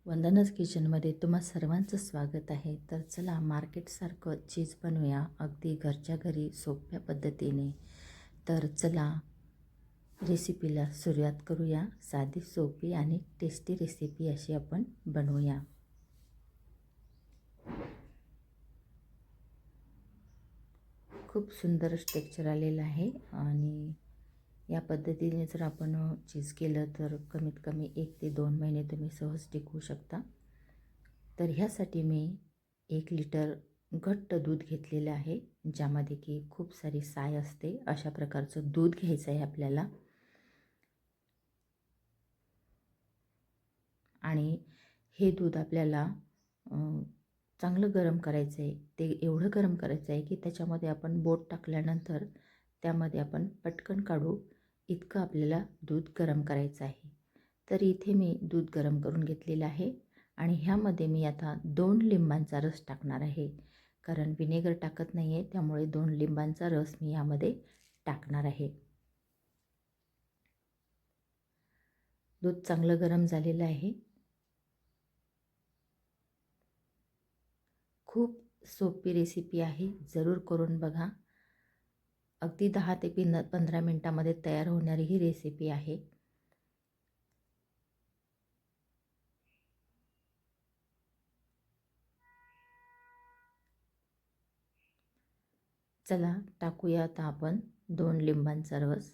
वंदनाच किचनमध्ये तुम्हा सर्वांचं स्वागत आहे. तर चला मार्केटसारखं चीज बनवूया अगदी घरच्या घरी सोप्या पद्धतीने. तर चला रेसिपीला सुरुवात करूया. साधी सोपी आणि टेस्टी रेसिपी अशी आपण बनवूया. खूप सुंदर टेक्स्चर आलेलं आहे आणि या पद्धतीने जर आपण चीज केलं तर कमीत कमी 1 ते 2 महिने तुम्ही सहज टिकवू शकता. तर ह्यासाठी मी 1 लिटर घट्ट दूध घेतलेलं आहे, ज्यामध्ये की खूप सारी साय असते. अशा प्रकारचं दूध घ्यायचं आहे आपल्याला आणि हे दूध आपल्याला चांगलं गरम करायचं आहे. ते एवढं गरम करायचं आहे की त्याच्यामध्ये आपण बोट टाकल्यानंतर त्यामध्ये आपण पटकन काढू इतकं आपल्याला दूध गरम करायचं आहे. तर इथे मी दूध गरम करून घेतलेलं आहे आणि ह्यामध्ये मी आता 2 लिंबांचा रस टाकणार आहे. कारण विनेगर टाकत नाही आहे, त्यामुळे 2 लिंबांचा रस मी यामध्ये टाकणार आहे. दूध चांगलं गरम झालेलं आहे. खूप सोपी रेसिपी आहे, जरूर करून बघा. अगदी 10 ते 15 मिनटामध्ये तयार होणारी ही रेसिपी आहे. चला टाकूया आता आपण 2 लिंबांचा रस.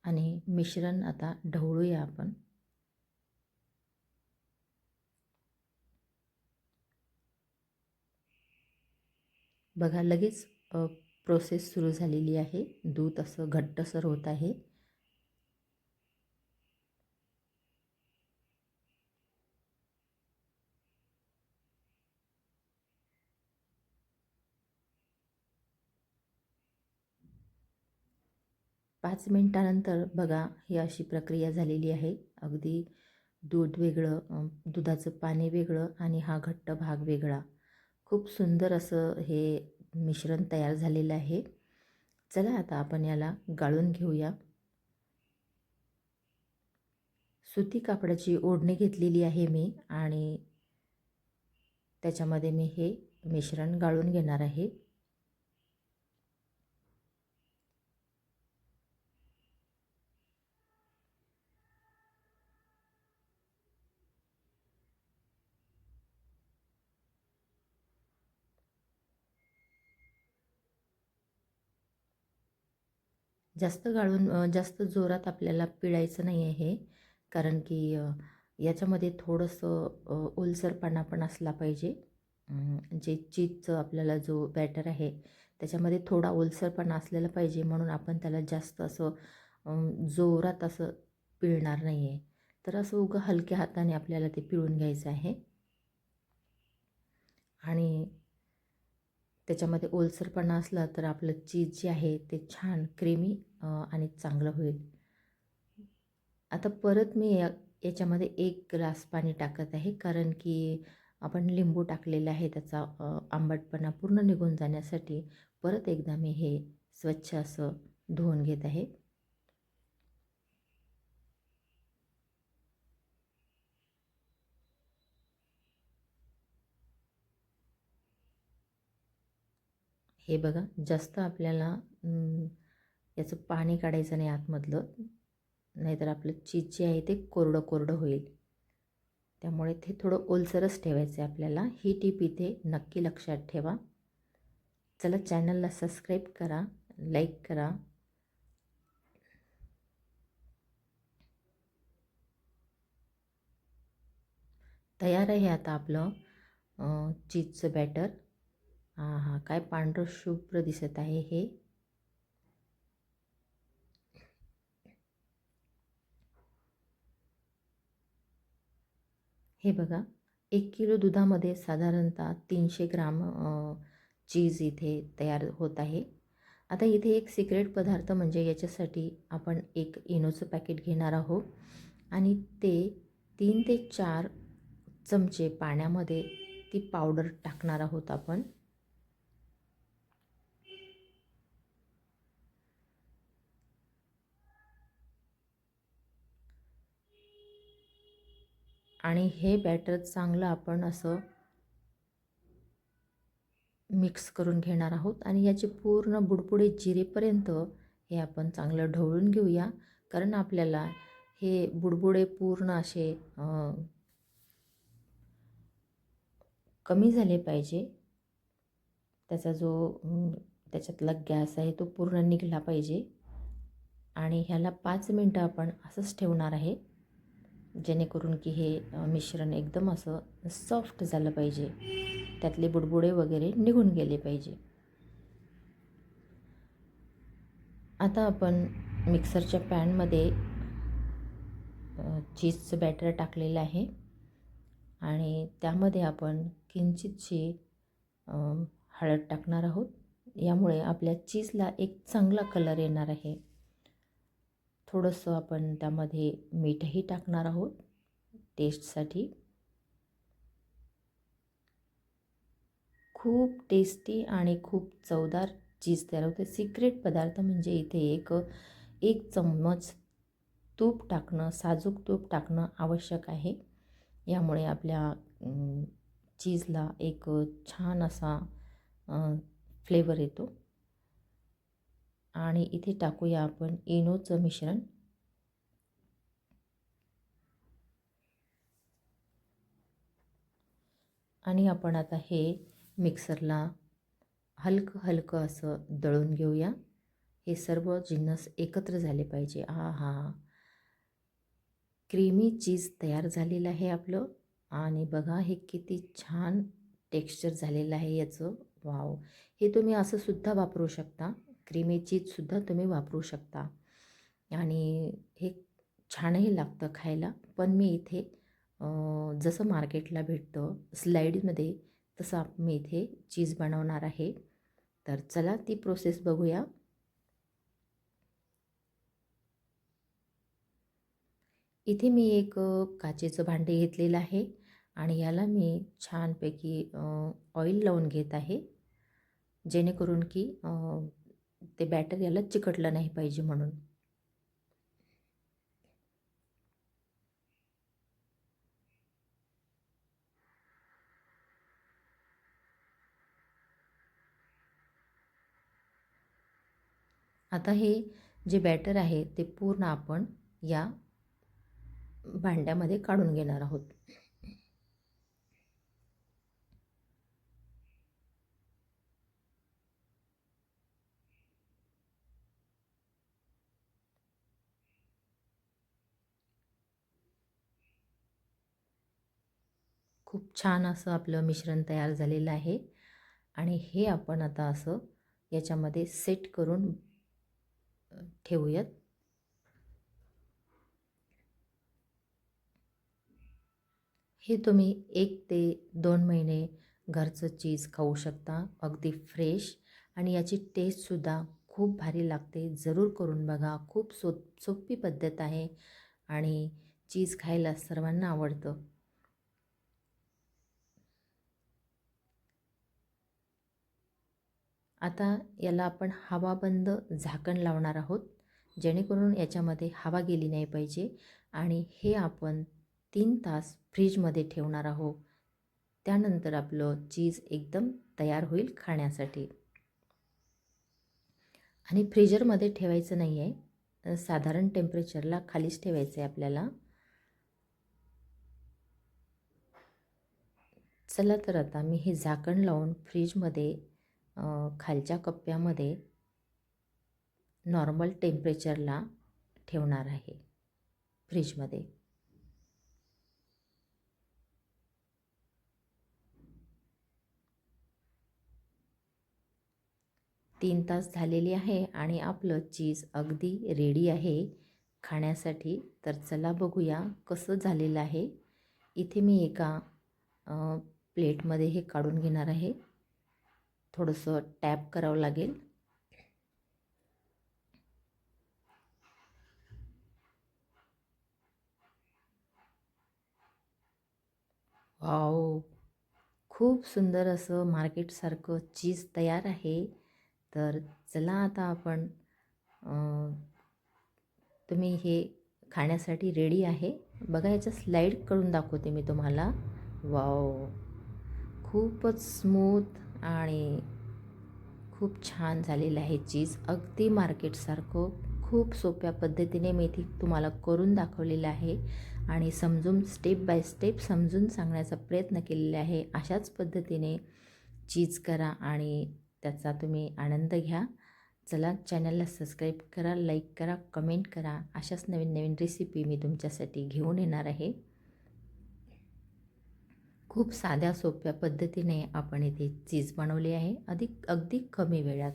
आणि मिश्रण आता ढवळूया आपण. बघा लगेच प्रोसेस सुरू झालेली आहे. दूध असं घट्टसर होत आहे. पाच मिनिटानंतर बघा ही अशी प्रक्रिया झालेली आहे. अगदी दूध वेगळं, दुधाचं पाणी वेगळं आणि हा घट्ट भाग वेगळा. खूप सुंदर असं हे मिश्रण तयार झालेलं आहे. चला आता आपण याला गाळून घेऊया. सुती कापडाची ओढणी घेतलेली आहे मी आणि त्याच्यामध्ये मी हे मिश्रण गाळून घेणार आहे. जास्त जोरात आपल्याला पिळायचं नाही आहे हे, कारण की याच्यामध्ये थोडंसं ओलसरपणा पण असला पाहिजे. जे चीजचं आपल्याला जो बॅटर आहे त्याच्यामध्ये थोडा ओलसरपणा असलेला पाहिजे, म्हणून आपण त्याला जास्त असं जोरात असं पिळणार नाही आहे. तर असं उगं हलक्या हाताने आपल्याला ते पिळून घ्यायचं आहे आणि त्याच्यामध्ये ओलसरपणा असला तर आपलं चीज जे आहे ते छान क्रीमी आणि चांगलं होईल. आता परत मी याच्यामध्ये 1 ग्लास पाणी टाकत आहे, कारण की आपण लिंबू टाकलेलं आहे, त्याचा आंबटपणा पूर्ण निघून जाण्यासाठी परत एकदा मी हे स्वच्छ असं धुवून घेत आहे. हे बघा, जास्त आपल्याला याचं पाणी काढायचं नाही आतमधलं, नाहीतर आपलं चीज जे आहे ते कोरडं कोरडं होईल. त्यामुळे ते थोडं ओलसरच ठेवायचं आहे आपल्याला. ही टीप इथे नक्की लक्षात ठेवा. चला चॅनलला सबस्क्राईब करा, लाईक करा. तयार आहे आता आपलं चीजचं बॅटर. हां, काय पांढरं शुभ्र दिसत आहे हे. हे बघा, 1 किलो दुधामध्ये साधारणतः 300 ग्राम चीज इथे तयार होत आहे. आता इथे एक सिक्रेट पदार्थ म्हणजे याच्यासाठी आपण एक इनोचं पॅकेट घेणार आहोत आणि ते 3 ते 4 चमचे पाण्यामध्ये ती पावडर टाकणार आहोत आपण. आणि हे बॅटर चांगलं आपण असं मिक्स करून घेणार आहोत आणि याचे पूर्ण बुडबुडे जिरेपर्यंत हे आपण चांगलं ढवळून घेऊया. कारण आपल्याला हे बुडबुडे पूर्ण असे कमी झाले पाहिजे. त्याचा जो त्याच्यातला गॅस आहे तो पूर्ण निघाला पाहिजे. आणि ह्याला 5 मिनटं आपण असंच ठेवणार आहे, जेणेकरून की हे मिश्रण एकदम असं सॉफ्ट झालं पाहिजे, त्यातले बुडबुडे वगैरे निघून गेले पाहिजे. आता आपण मिक्सरच्या पॅनमध्ये चीजचं बॅटर टाकलेलं आहे आणि त्यामध्ये आपण किंचितशी हळद टाकणार आहोत. यामुळे आपल्या चीजला एक चांगला कलर येणार आहे. थोडंसं आपण त्यामध्ये मीठही टाकणार आहोत टेस्टसाठी. खूप टेस्टी आणि खूप चवदार चीज तयार होते. सिक्रेट पदार्थ म्हणजे इथे एक चम्मच तूप टाकणं, साजूक तूप टाकणं आवश्यक आहे. यामुळे आपल्या चीजला एक छान असा फ्लेवर येतो. आणि इथे टाकूया आपण इनोचं मिश्रण. आणि आपण आता हे मिक्सरला हलकं हलकं असं दळून घेऊया. हे सर्व जिन्नस एकत्र झाले पाहिजे. हा क्रीमी चीज तयार झालेलं आहे आपलं. आणि बघा हे किती छान टेक्स्चर झालेलं आहे याचं. वाव! हे तुम्ही असं सुद्धा वापरू शकता. क्रीमी चीजसुद्धा तुम्ही वापरू शकता आणि हे छानही लागतं खायला. पण मी इथे जसं मार्केटला भेटतं स्लाईडमध्ये तसं मी इथे चीज बनवणार आहे. तर चला ती प्रोसेस बघूया. इथे मी एक काचेचं भांडे घेतलेलं आहे आणि याला मी छानपैकी ऑइल लावून घेत आहे, जेणेकरून की ते बॅटर याला चिकटलं नाही पाहिजे म्हणून. आता हे जे बॅटर आहे ते पूर्ण आपण या भांड्यामध्ये काढून घेणार आहोत. खूप छान असं आपलं मिश्रण तयार झालेलं आहे आणि हे आपण आता असं याच्यामध्ये सेट करून ठेवूयात. हे तुम्ही 1 ते 2 महिने घरचं चीज खाऊ शकता, अगदी फ्रेश. आणि याची टेस्टसुद्धा खूप भारी लागते. जरूर करून बघा. खूप सोपी पद्धत आहे आणि चीज खायला सर्वांना आवडतं. आता याला आपण हवाबंद झाकण लावणार आहोत, जेणेकरून याच्यामध्ये हवा गेली नाही पाहिजे. आणि हे आपण 3 तास फ्रीजमध्ये ठेवणार आहोत. त्यानंतर आपलं चीज एकदम तयार होईल खाण्यासाठी. आणि फ्रीजरमध्ये ठेवायचं नाही आहे, साधारण टेम्परेचरला खालीच ठेवायचं आहे आपल्याला. चला तर आता मी हे झाकण लावून फ्रीजमध्ये खालच्या कप्प्यामध्ये नॉर्मल टेम्परेचरला ठेवणार आहे फ्रीजमध्ये. 3 तास झालेली आहे आणि आपलं चीज अगदी रेडी आहे खाण्यासाठी. तर चला बघूया कसं झालेलं आहे. इथे मी एका प्लेटमध्ये हे काढून घेणार आहे. थोडंसं टॅप करावं लागेल. वाव! खूप सुंदर असं मार्केटसारखं चीज तयार आहे. तर चला आता आपण तुम्ही हे खाण्यासाठी रेडी आहे. बघा याच्या स्लाईड करून दाखवते मी तुम्हाला. वॉव! खूपच स्मूथ आणि खूप छान झालेलं आहे चीज. अगदी मार्केटसारखं खूप सोप्या पद्धतीने मी इथे तुम्हाला करून दाखवलेलं आहे आणि समजून स्टेप बाय स्टेप समजून सांगण्याचा प्रयत्न केलेला आहे. अशाच पद्धतीने चीज करा आणि त्याचा तुम्ही आनंद घ्या. चला चॅनलला सबस्क्राईब करा, लाईक करा, कमेंट करा. अशाच नवीन नवीन रेसिपी मी तुमच्यासाठी घेऊन येणार आहे. खूप साध्या सोप्या पद्धतीने आपण इथे चीज बनवली आहे अगदी कमी वेळात.